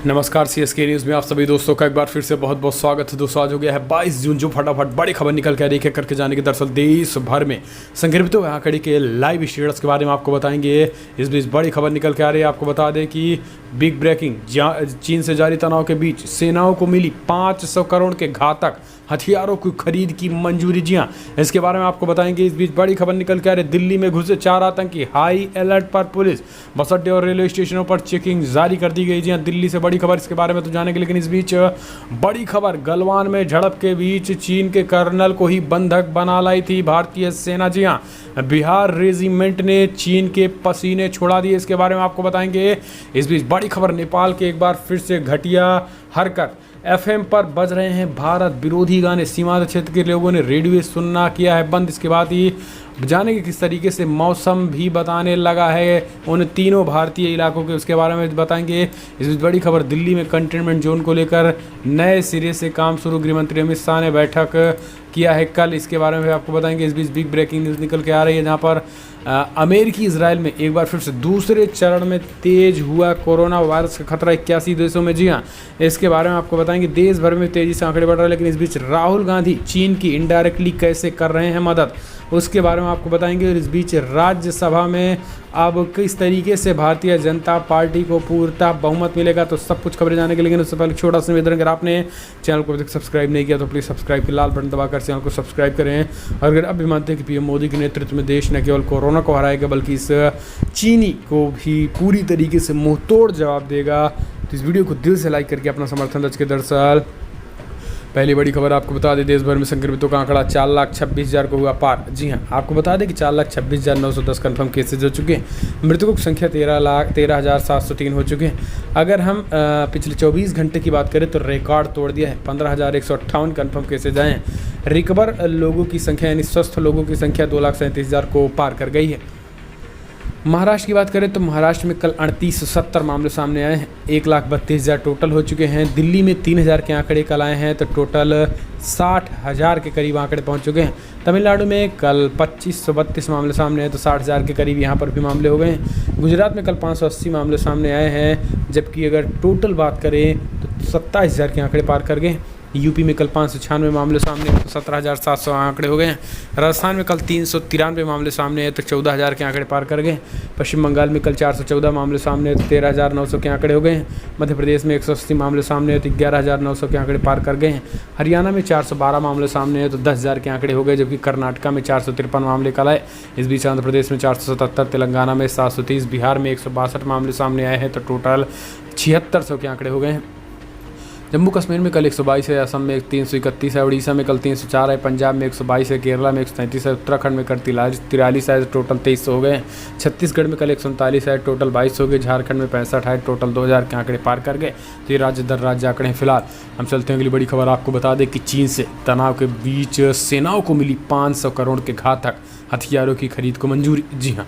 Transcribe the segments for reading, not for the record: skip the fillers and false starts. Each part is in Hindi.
नमस्कार सीएसके न्यूज़ में आप सभी दोस्तों का एक बार फिर से बहुत बहुत स्वागत है। दोस्तों आज हो गया है 22 जून, जो फटाफट बड़ी खबर निकल के आ रही है करके जाने के। दरअसल देश भर में संक्रमित हुए आंकड़े के लाइव स्टेटस के बारे में आपको बताएंगे। इस बीच बड़ी खबर निकल के आ रही है, आपको बता दें कि बिग ब्रेकिंग, चीन से जारी तनाव के बीच सेनाओं को मिली 500 करोड़ के घातक हथियारों की खरीद की मंजूरी। जी हाँ, इसके बारे में आपको बताएंगे। इस बीच बड़ी खबर निकल के आ रही है, दिल्ली में घुसे 4 आतंकी, हाई अलर्ट पर पुलिस, बस अड्डे और रेलवे स्टेशनों पर चेकिंग जारी कर दी गई। जी हाँ, दिल्ली से बड़ी खबर, इसके बारे में तो जानेंगे। लेकिन इस बीच बड़ी खबर, गलवान में झड़प के बीच चीन के कर्नल को ही बंधक बना लाई थी भारतीय सेना। जी हाँ, बिहार रेजिमेंट ने चीन के पसीने छुड़ा दिए, इसके बारे में आपको बताएंगे। इस बीच बड़ी खबर, नेपाल के एक बार फिर से घटिया हरकत, एफएम पर बज रहे हैं भारत विरोधी गाने, सीमांत क्षेत्र के लोगों ने रेडियो सुनना किया है बंद। इसके बाद ही जाने कि किस तरीके से मौसम भी बताने लगा है उन तीनों भारतीय इलाकों के, उसके बारे में बताएंगे। इस बीच बड़ी खबर, दिल्ली में कंटेनमेंट जोन को लेकर नए सिरे से काम शुरू, गृह मंत्री अमित शाह ने बैठक किया है कल, इसके बारे में आपको बताएंगे। इस बीच बिग ब्रेकिंग न्यूज़ निकल के आ रही है, जहां पर अमेरिकी इजराइल में एक बार फिर से दूसरे चरण में तेज हुआ कोरोना वायरस का खतरा 81 देशों में। जी हाँ, इसके बारे में आपको बताएंगे। देश भर में तेजी से आंकड़े बढ़ रहे हैं, लेकिन इस बीच राहुल गांधी चीन की इनडायरेक्टली कैसे कर रहे हैं मदद, उसके बारे में आपको बताएंगे। और इस बीच राज्यसभा में अब किस तरीके से भारतीय जनता पार्टी को पूर्णतः बहुमत मिलेगा, तो सब कुछ खबरें जाने के। लेकिन उससे पहले छोटा सा निवेदन, अगर आपने चैनल को अभी तक सब्सक्राइब नहीं किया तो प्लीज़ सब्सक्राइब के लाल बटन दबाकर चैनल को सब्सक्राइब करें। और अगर अब भी मानते हैं कि पीएम मोदी के नेतृत्व में देश न केवल कोरोना को हराएगा बल्कि इस चीनी को भी पूरी तरीके से मुंहतोड़ जवाब देगा, तो इस वीडियो को दिल से लाइक करके अपना समर्थन दर्ज के। दरअसल पहली बड़ी खबर आपको बता दें, देश भर में संक्रमितों का आंकड़ा 4,26,000 को हुआ पार। जी हां, आपको बता दें कि 4,26,910 कन्फर्म केसेज हो चुके हैं। मृतकों की संख्या 13,703 हो चुके हैं। अगर हम पिछले 24 घंटे की बात करें तो रिकॉर्ड तोड़ दिया है, 15,158 कन्फर्म केसेज आए हैं। रिकवर लोगों की संख्या यानी स्वस्थ लोगों की संख्या 2,37,000 को पार कर गई है। महाराष्ट्र की बात करें तो महाराष्ट्र में कल 3870 मामले सामने आए हैं, 1,32,000 टोटल हो चुके हैं। दिल्ली में 3,000 के आंकड़े कल आए हैं, तो टोटल 60,000 के करीब आंकड़े पहुंच चुके हैं। तमिलनाडु में कल 2532 मामले सामने आए, तो 60,000 के करीब यहां पर भी मामले हो गए हैं। गुजरात में कल 580 मामले सामने आए हैं, जबकि अगर टोटल बात करें तो 27,000 के आंकड़े पार कर गए। यूपी में कल 596 मामले सामने आए, तो 17,700 आंकड़े हो गए हैं। राजस्थान में कल 393 मामले सामने आए, तो 14,000 के आंकड़े पार कर गए। पश्चिम बंगाल में कल 414 मामले सामने आए, तो 13,900 के आंकड़े हो गए हैं। मध्य प्रदेश में 180 मामले सामने आए, तो 11,900 के आंकड़े पार कर गए हैं। हरियाणा में 412 मामले सामने आए, तो 10,000 के आंकड़े हो गए, जबकि कर्नाटका में 453 मामले कल आए। इस बीच आंध्र प्रदेश में 477, तेलंगाना में 730, बिहार में 162 मामले सामने आए हैं, तो टोटल 7,600 के आंकड़े हो गए हैं। जम्मू कश्मीर में कल 122 है, असम में 331 है, उड़ीसा में कल 304 है, पंजाब में 122 है, केरला में 133 है, उत्तराखंड में कल 43 है, टोटल 2300 हो गए। छत्तीसगढ़ में कल 139 है, टोटल 22 हो गए। झारखंड में 65 है, टोटल 2,000 के आंकड़े पार कर गए। तो ये राज्य दर राज्य आंकड़े हैं। फिलहाल हम चलते हैं अगली बड़ी खबर, आपको बता दें कि चीन से तनाव के बीच सेनाओं को मिली 500 करोड़ के घातक हथियारों की खरीद को मंजूरी। जी हाँ,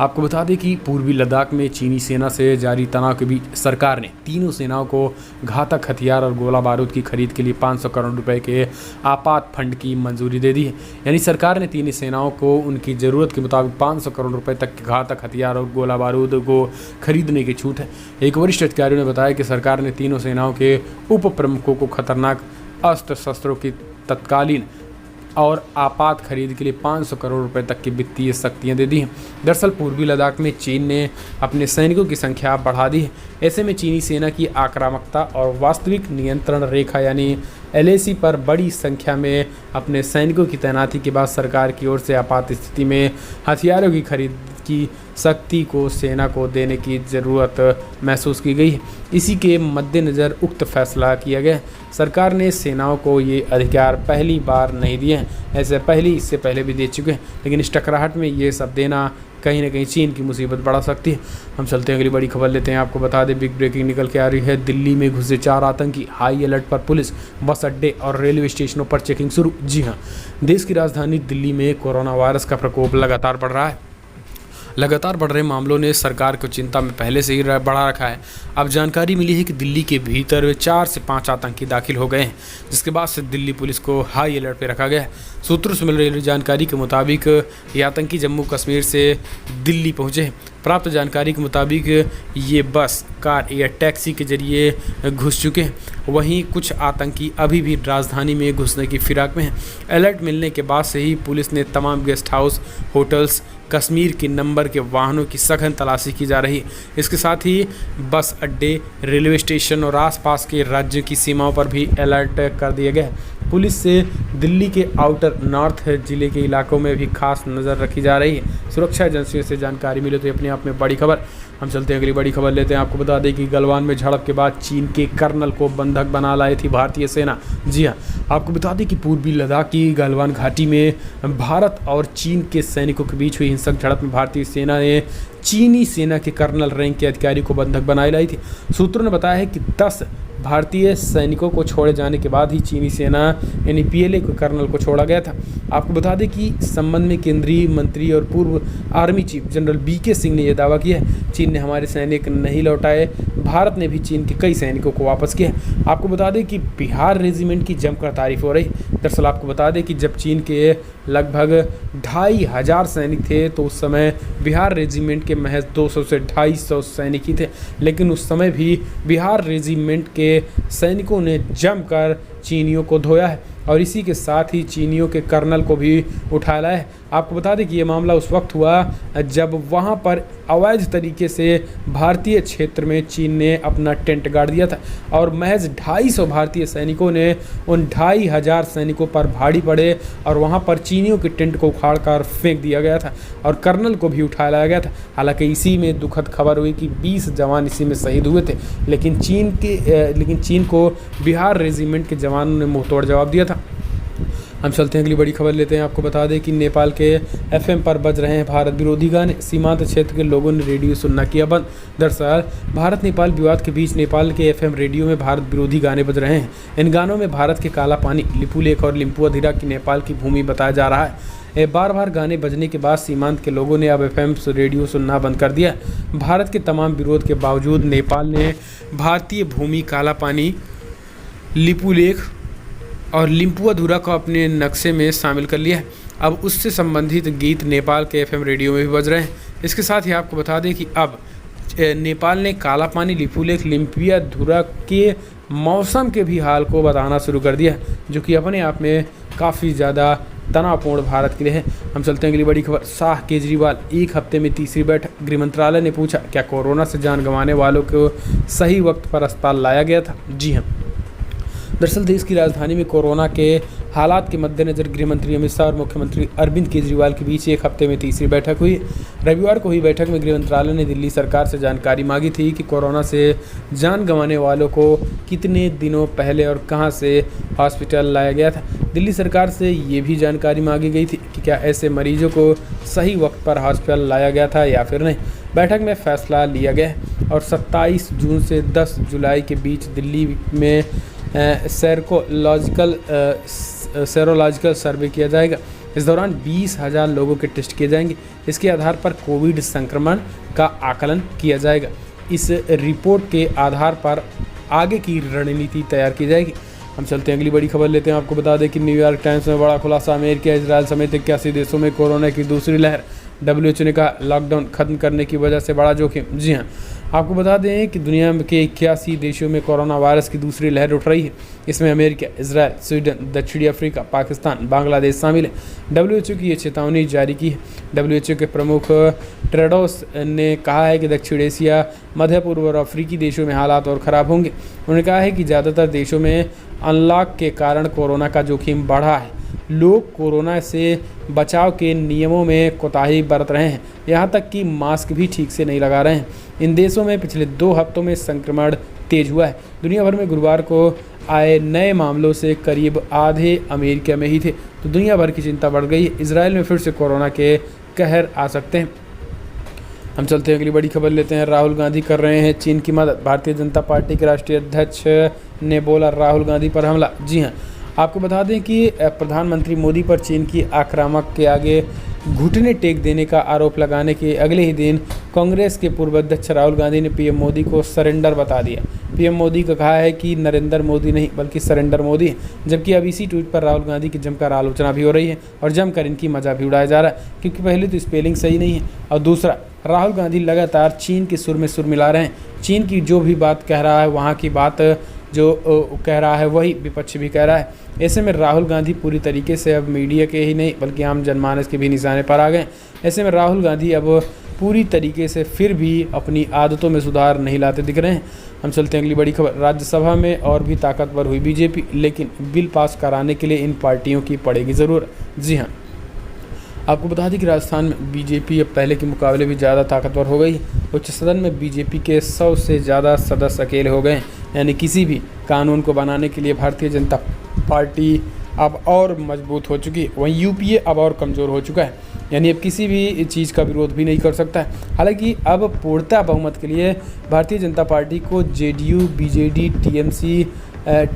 आपको बता दें कि पूर्वी लद्दाख में चीनी सेना से जारी तनाव के बीच सरकार ने तीनों सेनाओं को घातक हथियार और गोला बारूद की खरीद के लिए 500 करोड़ रुपए के आपात फंड की मंजूरी दे दी है। यानी सरकार ने तीनों सेनाओं को उनकी ज़रूरत के मुताबिक 500 करोड़ रुपए तक के घातक हथियार और गोला बारूद को खरीदने की छूट है। एक वरिष्ठ अधिकारी ने बताया कि सरकार ने तीनों सेनाओं के उप प्रमुखों को खतरनाक अस्त्र शस्त्रों की तत्कालीन और आपात खरीद के लिए 500 करोड़ रुपए तक की वित्तीय शक्तियाँ दे दी हैं। दरअसल पूर्वी लद्दाख में चीन ने अपने सैनिकों की संख्या बढ़ा दी है। ऐसे में चीनी सेना की आक्रामकता और वास्तविक नियंत्रण रेखा यानी LAC पर बड़ी संख्या में अपने सैनिकों की तैनाती के बाद सरकार की ओर से आपात स्थिति में हथियारों की खरीद की शक्ति को सेना को देने की ज़रूरत महसूस की गई है। इसी के मद्देनज़र उक्त फैसला किया गया। सरकार ने सेनाओं को ये अधिकार पहली बार नहीं दिए हैं, इससे पहले भी दे चुके हैं, लेकिन इस टकराहट में ये सब देना कहीं ना कहीं चीन की मुसीबत बढ़ा सकती है। हम चलते हैं अगली बड़ी खबर लेते हैं। आपको बता दें, बिग ब्रेकिंग निकल के आ रही है, दिल्ली में घुसे 4 आतंकी, हाई अलर्ट पर पुलिस, बस अड्डे और रेलवे स्टेशनों पर चेकिंग शुरू। जी हाँ, देश की राजधानी दिल्ली में कोरोना वायरस का प्रकोप लगातार बढ़ रहा है। लगातार बढ़ रहे मामलों ने सरकार को चिंता में पहले से ही बढ़ा रखा है। अब जानकारी मिली है कि दिल्ली के भीतर 4 से 5 आतंकी दाखिल हो गए हैं, जिसके बाद से दिल्ली पुलिस को हाई अलर्ट पर रखा गया है। सूत्रों से मिल रही जानकारी के मुताबिक ये आतंकी जम्मू कश्मीर से दिल्ली पहुंचे हैं। प्राप्त जानकारी के मुताबिक ये बस, कार या टैक्सी के जरिए घुस चुके हैं। वहीं कुछ आतंकी अभी भी राजधानी में घुसने की फिराक में हैं। अलर्ट मिलने के बाद से ही पुलिस ने तमाम गेस्ट हाउस, होटल्स, कश्मीर के नंबर के वाहनों की सघन तलाशी की जा रही है। इसके साथ ही बस अड्डे, रेलवे स्टेशन और आसपास के राज्यों की सीमाओं पर भी अलर्ट कर दिया गया है। पुलिस से दिल्ली के आउटर नॉर्थ जिले के इलाकों में भी खास नज़र रखी जा रही है। सुरक्षा एजेंसियों से जानकारी मिले तो अपने आप में बड़ी खबर। हम चलते हैं अगली बड़ी खबर लेते हैं। आपको बता दें कि गलवान में झड़प के बाद चीन के कर्नल को बंधक बना लाई थी भारतीय सेना। जी हाँ, आपको बता दें कि पूर्वी लद्दाख की गलवान घाटी में भारत और चीन के सैनिकों के बीच हुई हिंसक झड़प में भारतीय सेना ने चीनी सेना के कर्नल रैंक के अधिकारी को बंधक बनाई लाई थी। सूत्रों ने बताया है कि 10 भारतीय सैनिकों को छोड़े जाने के बाद ही चीनी सेना यानी पीएलए के कर्नल को छोड़ा गया था। आपको बता दें कि इस संबंध में केंद्रीय मंत्री और पूर्व army chief general BK Singh ने यह दावा किया है, चीन ने हमारे सैनिक नहीं लौटाए, भारत ने भी चीन के कई सैनिकों को वापस किया। आपको बता दें कि बिहार रेजिमेंट की जमकर तारीफ हो रही। दरअसल आपको बता दें कि जब चीन के लगभग 2500 सैनिक थे तो उस समय बिहार रेजिमेंट के महज 200 से 250 सैनिक ही थे, लेकिन उस समय भी बिहार रेजिमेंट के सैनिकों ने जमकर चीनियों को धोया है और इसी के साथ ही चीनियों के कर्नल को भी उठा लाया है। आपको बता दें कि ये मामला उस वक्त हुआ जब वहाँ पर अवैध तरीके से भारतीय क्षेत्र में चीन ने अपना टेंट गाड़ दिया था और महज 250 भारतीय सैनिकों ने उन 2500 सैनिकों पर भारी पड़े और वहाँ पर चीनियों के टेंट को उखाड़ कर फेंक दिया गया था और कर्नल को भी उठा लाया गया था। हालांकि इसी में दुखद खबर हुई कि 20 जवान इसी में शहीद हुए थे, लेकिन चीन को बिहार रेजिमेंट के जवानों ने मुंहतोड़ जवाब दिया था। हम चलते हैं अगली बड़ी खबर लेते हैं। आपको बता दें कि नेपाल के एफएम पर बज रहे हैं भारत विरोधी गाने। सीमांत क्षेत्र के लोगों ने रेडियो सुनना किया बंद। दरअसल भारत नेपाल विवाद के बीच नेपाल के एफएम रेडियो में भारत विरोधी गाने बज रहे हैं। इन गानों में भारत के काला पानी, लिपुलेख और लिम्पुअधीरा की नेपाल की भूमि बताया जा रहा है। बार बार गाने बजने के बाद सीमांत के लोगों ने अब एफएम रेडियो सुनना बंद कर दिया। भारत के तमाम विरोध के बावजूद नेपाल ने भारतीय भूमि, काला पानी, लिपुलेख और लिम्पुअधीरा को अपने नक्शे में शामिल कर लिया है। अब उससे संबंधित गीत नेपाल के एफएम रेडियो में भी बज रहे हैं। इसके साथ ही आपको बता दें कि अब नेपाल ने काला पानी, लिपुलेख, लिम्पुअधीरा के मौसम के भी हाल को बताना शुरू कर दिया, जो कि अपने आप में काफ़ी ज़्यादा तनावपूर्ण भारत के लिए है। हम चलते हैं अगली बड़ी खबर। शाह केजरीवाल एक हफ्ते में तीसरी बैठक। गृह मंत्रालय ने पूछा, क्या कोरोना से जान गंवाने वालों को सही वक्त पर अस्पताल लाया गया था? जी हाँ, दरअसल देश की राजधानी में कोरोना के हालात के मद्देनजर गृह मंत्री अमित शाह और मुख्यमंत्री अरविंद केजरीवाल के बीच एक हफ्ते में तीसरी बैठक हुई। रविवार को हुई बैठक में गृह मंत्रालय ने दिल्ली सरकार से जानकारी मांगी थी कि कोरोना से जान गंवाने वालों को कितने दिनों पहले और कहां से हॉस्पिटल लाया गया था। दिल्ली सरकार से ये भी जानकारी मांगी गई थी कि क्या ऐसे मरीजों को सही वक्त पर हॉस्पिटल लाया गया था या फिर नहीं। बैठक में फैसला लिया गया और 27 जून से 10 जुलाई के बीच दिल्ली में सेरोलॉजिकल सर्वे किया जाएगा। इस दौरान 20,000 लोगों के टेस्ट किए जाएंगे। इसके आधार पर कोविड संक्रमण का आकलन किया जाएगा। इस रिपोर्ट के आधार पर आगे की रणनीति तैयार की जाएगी। हम चलते हैं अगली बड़ी खबर लेते हैं। आपको बता दें कि न्यूयॉर्क टाइम्स में बड़ा खुलासा। अमेरिका, इजराइल समेत 81 देशों में कोरोना की दूसरी लहर। WHO ने कहा, लॉकडाउन खत्म करने की वजह से बड़ा जोखिम। जी हाँ, आपको बता दें कि दुनिया के 81 देशों में कोरोना वायरस की दूसरी लहर उठ रही है। इसमें अमेरिका, इजराइल, स्वीडन, दक्षिणी अफ्रीका, पाकिस्तान, बांग्लादेश शामिल है। WHO की ये चेतावनी जारी की है। WHO के प्रमुख टेड्रोस ने कहा है कि दक्षिण एशिया, मध्य पूर्व और अफ्रीकी देशों में हालात और ख़राब होंगे। उन्होंने कहा है कि ज़्यादातर देशों में अनलॉक के कारण कोरोना का जोखिम बढ़ा है। लोग कोरोना से बचाव के नियमों में कोताही बरत रहे हैं, यहाँ तक कि मास्क भी ठीक से नहीं लगा रहे हैं। इन देशों में पिछले 2 हफ्तों में संक्रमण तेज हुआ है। दुनिया भर में गुरुवार को आए नए मामलों से करीब आधे अमेरिका में ही थे, तो दुनिया भर की चिंता बढ़ गई है। इजराइल में फिर से कोरोना के कहर आ सकते हैं। हम चलते हैं अगली बड़ी खबर लेते हैं। राहुल गांधी कर रहे हैं चीन की मदद। भारतीय जनता पार्टी के राष्ट्रीय अध्यक्ष ने बोला, राहुल गांधी पर हमला। जी हाँ, आपको बता दें कि प्रधानमंत्री मोदी पर चीन की आक्रामक के आगे घुटने टेक देने का आरोप लगाने के अगले ही दिन कांग्रेस के पूर्व अध्यक्ष राहुल गांधी ने पीएम मोदी को सरेंडर बता दिया। पीएम मोदी का कहा है कि नरेंद्र मोदी नहीं बल्कि सरेंडर मोदी है। जबकि अब इसी ट्वीट पर राहुल गांधी की जमकर आलोचना भी हो रही है और जमकर इनकी मजा भी उड़ाया जा रहा है, क्योंकि पहले तो स्पेलिंग सही नहीं है और दूसरा राहुल गांधी लगातार चीन के सुर में सुर मिला रहे हैं। चीन की जो भी बात कह रहा है, वहाँ की बात जो कह रहा है वही विपक्ष भी कह रहा है। ऐसे में राहुल गांधी पूरी तरीके से अब मीडिया के ही नहीं बल्कि आम जनमानस के भी निशाने पर आ गए। ऐसे में राहुल गांधी अब पूरी तरीके से फिर भी अपनी आदतों में सुधार नहीं लाते दिख रहे हैं। हम चलते हैं अगली बड़ी खबर। राज्यसभा में और भी ताकतवर हुई बीजेपी, लेकिन बिल पास कराने के लिए इन पार्टियों की पड़ेगी ज़रूरत। जी हाँ, आपको बता दें कि राजस्थान में बीजेपी अब पहले के मुकाबले भी ज़्यादा ताकतवर हो गई। उच्च सदन में बीजेपी के 100 से ज़्यादा सदस्य अकेले हो गए, यानी किसी भी कानून को बनाने के लिए भारतीय जनता पार्टी अब और मजबूत हो चुकी है। वहीं यूपीए अब और कमज़ोर हो चुका है, यानी अब किसी भी चीज़ का विरोध भी नहीं कर सकता है। हालांकि अब पूर्णतः बहुमत के लिए भारतीय जनता पार्टी को जेडीयू, बीजेडी,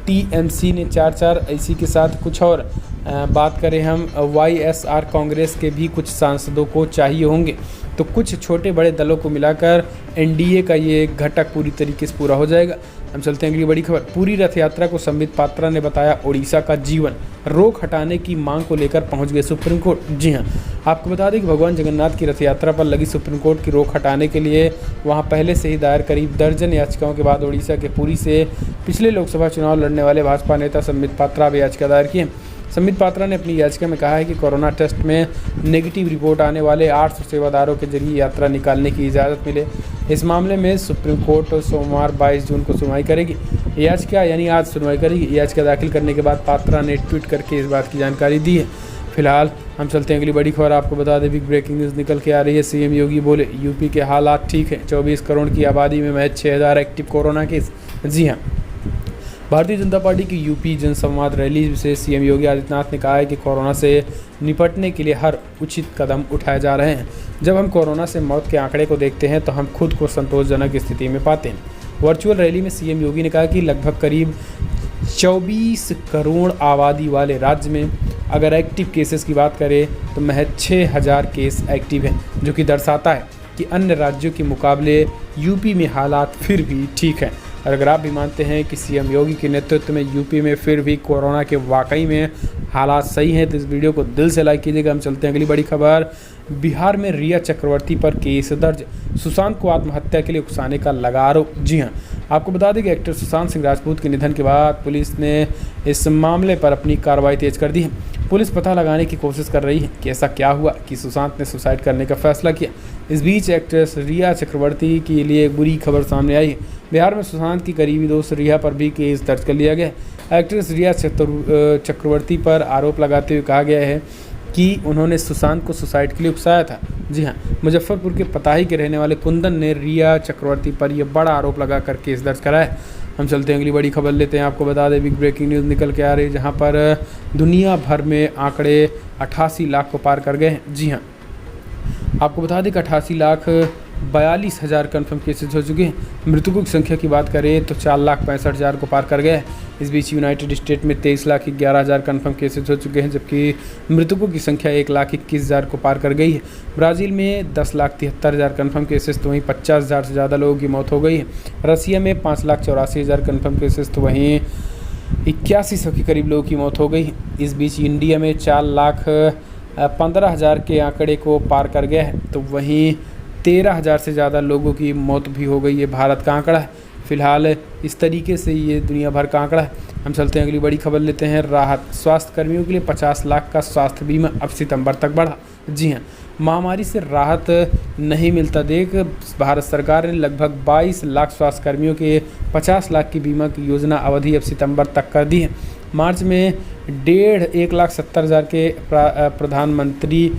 टीएमसी ने 4-4, इसी के साथ कुछ और बात करें हम वाईएसआर कांग्रेस के भी कुछ सांसदों को चाहिए होंगे। तो कुछ छोटे बड़े दलों को मिलाकर एनडीए का ये घटक पूरी तरीके से पूरा हो जाएगा। हम चलते हैं अगली बड़ी खबर। पूरी रथ यात्रा को संबित पात्रा ने बताया ओडिशा का जीवन, रोक हटाने की मांग को लेकर पहुंच गए सुप्रीम कोर्ट। जी हां, आपको बता दें कि भगवान जगन्नाथ की रथ यात्रा पर लगी सुप्रीम कोर्ट की रोक हटाने के लिए वहां पहले से ही दायर करीब दर्जन याचिकाओं के बाद ओडिशा के पुरी से पिछले लोकसभा चुनाव लड़ने वाले भाजपा नेता संबित पात्रा अब याचिका दायर की है। संबित पात्रा ने अपनी याचिका में कहा है कि कोरोना टेस्ट में नेगेटिव रिपोर्ट आने वाले 800 सेवादारों के जरिए यात्रा निकालने की इजाज़त मिले। इस मामले में सुप्रीम कोर्ट सोमवार 22 जून को सुनवाई करेगी। याचिका यानी आज सुनवाई करेगी। याचिका दाखिल करने के बाद पात्रा ने ट्वीट करके इस बात की जानकारी दी है। फिलहाल हम चलते हैं अगली बड़ी खबर। आपको बता दें, बिग ब्रेकिंग न्यूज़ निकल के आ रही है। सीएम योगी बोले यूपी के हालात ठीक है, 24 करोड़ की आबादी में महज 6000 एक्टिव कोरोना केस। जी हाँ, भारतीय जनता पार्टी की यूपी जनसंवाद रैली से सीएम योगी आदित्यनाथ ने कहा है कि कोरोना से निपटने के लिए हर उचित कदम उठाए जा रहे हैं। जब हम कोरोना से मौत के आंकड़े को देखते हैं तो हम खुद को संतोषजनक स्थिति में पाते हैं। वर्चुअल रैली में सीएम योगी ने कहा कि लगभग करीब 24 करोड़ आबादी वाले राज्य में अगर एक्टिव केसेस की बात करें तो महज 6000 केस एक्टिव हैं, जो कि दर्शाता है कि अन्य राज्यों के मुकाबले यूपी में हालात फिर भी ठीक हैं। और अगर आप भी मानते हैं कि सीएम योगी के नेतृत्व में यूपी में फिर भी कोरोना के वाकई में हालात सही हैं तो इस वीडियो को दिल से लाइक कीजिएगा। हम चलते हैं अगली बड़ी खबर। बिहार में रिया चक्रवर्ती पर केस दर्ज, सुशांत को आत्महत्या के लिए उकसाने का लगा आरोप। जी हाँ, आपको बता दें कि एक्टर सुशांत सिंह राजपूत के निधन के बाद पुलिस ने इस मामले पर अपनी कार्रवाई तेज कर दी है। पुलिस पता लगाने की कोशिश कर रही है कि ऐसा क्या हुआ कि सुशांत ने सुसाइड करने का फैसला किया। इस बीच एक्ट्रेस रिया चक्रवर्ती के लिए एक बुरी खबर सामने आई है। बिहार में सुशांत की करीबी दोस्त रिया पर भी केस दर्ज कर लिया गया है। एक्ट्रेस रिया चक्रवर्ती पर आरोप लगाते हुए कहा गया है कि उन्होंने सुशांत को सुसाइड के लिए उकसाया था। जी हाँ, मुजफ्फरपुर के पताही के रहने वाले कुंदन ने रिया चक्रवर्ती पर यह बड़ा आरोप लगाकर केस दर्ज कराया। हम चलते हैं अगली बड़ी खबर लेते हैं। आपको बता दें, बिग ब्रेकिंग न्यूज़ निकल के आ रही है, जहां पर दुनिया भर में आंकड़े 88 लाख को पार कर गए हैं। जी हाँ, आपको बता दें कि 88,42,000 कन्फर्म केसेज हो चुके हैं। मृतकों की संख्या की बात करें तो 4,65,000 को पार कर गए हैं। इस बीच यूनाइटेड स्टेट में 23,11,000 कन्फर्म केसेज हो चुके हैं, जबकि मृतकों की संख्या 1,21,000 को पार कर गई है। ब्राज़ील में 10,73,000 कन्फर्म केसेस तो वहीं 50,000 से ज़्यादा लोगों की मौत हो गई है। रसिया में 5,84,000 कन्फर्म केसेस तो वहीं 8100 के करीब लोगों की मौत हो गई। इस बीच इंडिया में 4,15,000 के आंकड़े को पार कर गया है, तो वहीं 13,000 से ज़्यादा लोगों की मौत भी हो गई। ये भारत का आंकड़ा है। फिलहाल इस तरीके से ये दुनिया भर का आंकड़ा है। हम चलते हैं अगली बड़ी खबर लेते हैं। राहत, स्वास्थ्य कर्मियों के लिए 50 लाख का स्वास्थ्य बीमा अब सितंबर तक बढ़ा। जी हाँ, महामारी से राहत नहीं मिलता देख भारत सरकार ने लगभग 22 लाख स्वास्थ्य कर्मियों के 50 लाख की बीमा की योजना अवधि अब सितंबर तक कर दी है। मार्च में 1,70,000 के प्रधानमंत्री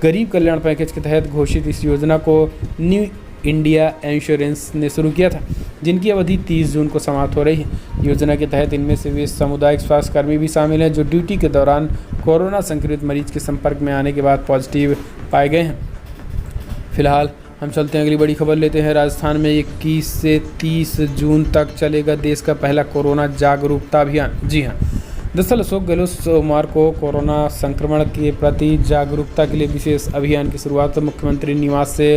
गरीब कल्याण पैकेज के तहत घोषित इस योजना को न्यू इंडिया इंश्योरेंस ने शुरू किया था, जिनकी अवधि 30 जून को समाप्त हो रही है। योजना के तहत इनमें से वे सामुदायिक स्वास्थ्य कर्मी भी शामिल हैं जो ड्यूटी के दौरान कोरोना संक्रमित मरीज के संपर्क में आने के बाद पॉजिटिव पाए गए हैं। फिलहाल हम चलते हैं अगली बड़ी खबर लेते हैं। राजस्थान में 21 से 30 जून तक चलेगा देश का पहला कोरोना जागरूकता अभियान। जी हाँ, दरअसल अशोक गहलोत सोमवार को कोरोना संक्रमण के प्रति जागरूकता के लिए विशेष अभियान की शुरुआत मुख्यमंत्री निवास से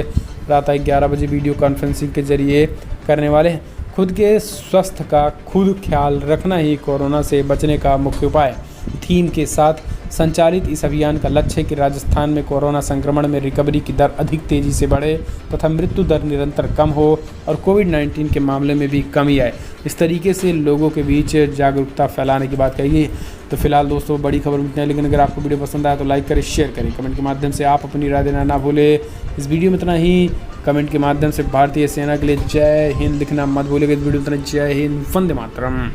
प्रातः 11 बजे वीडियो कॉन्फ्रेंसिंग के जरिए करने वाले हैं। खुद के स्वास्थ्य का खुद ख्याल रखना ही कोरोना से बचने का मुख्य उपाय थीम के साथ संचालित इस अभियान का लक्ष्य है कि राजस्थान में कोरोना संक्रमण में रिकवरी की दर अधिक तेजी से बढ़े तथा मृत्यु दर निरंतर कम हो और कोविड-19 के मामले में भी कमी आए। इस तरीके से लोगों के बीच जागरूकता फैलाने की बात कही गई। तो फिलहाल दोस्तों बड़ी खबर मिलती है, लेकिन अगर आपको वीडियो पसंद आया तो लाइक करें, शेयर करें, कमेंट के माध्यम से आप अपनी राय देना ना भूलें। इस वीडियो में इतना ही। कमेंट के माध्यम से भारतीय सेना के लिए जय हिंद लिखना मत भूलिएगा। इस वीडियो में इतना। जय हिंद, वंदे मातरम।